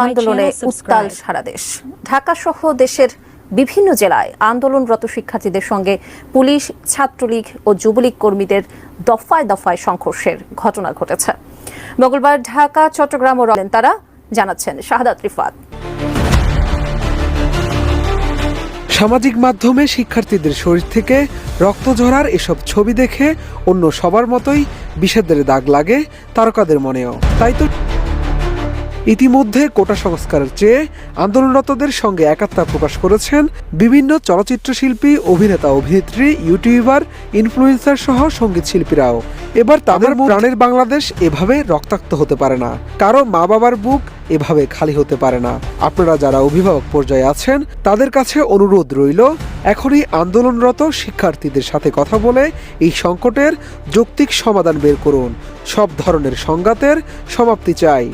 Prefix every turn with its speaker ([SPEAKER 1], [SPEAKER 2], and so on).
[SPEAKER 1] আন্দোলনে উত্তাল সারা দেশ। ঢাকা সহ দেশের বিভিন্ন জেলায় আন্দোলনরত শিক্ষার্থীদের সঙ্গে পুলিশ, ছাত্রলীগ ও যুবলীগ কর্মীদের দফায় দফায় সংঘর্ষের ঘটনা ঘটেছে। মঙ্গলবার ঢাকা, চট্টগ্রাম ও তারা জানাচ্ছেন শাহাদাত রিফাত।
[SPEAKER 2] সামাজিক মাধ্যমে শিক্ষার্থীদের শরীর থেকে রক্ত ঝরার এসব ছবি দেখে অন্য সবার মতোই বিষাদের দাগ লাগে তারকাদের মনেও। তাই তো ইতিমধ্যে কোটা সংস্কারের চেয়ে আন্দোলনরতদের সঙ্গে একাত্মতা প্রকাশ করেছেন বিভিন্ন চলচ্চিত্র শিল্পী, অভিনেতা, অভিনেত্রী, ইউটিউবার, ইনফ্লুয়েন্সার সহ সঙ্গীত শিল্পীরাও। এবার তাদের প্রাণের বাংলাদেশ এভাবে রক্তাক্ত হতে পারে না, কারো মা বাবার বুক এভাবে খালি হতে পারে না। আপনারা যারা অভিভাবক পর্যায়ে আছেন তাদের কাছে অনুরোধ রইল, এখনই আন্দোলনরত শিক্ষার্থীদের সাথে কথা বলে এই সংকটের যৌক্তিক সমাধান বের করুন। সব ধরনের সংঘাতের সমাপ্তি চাই।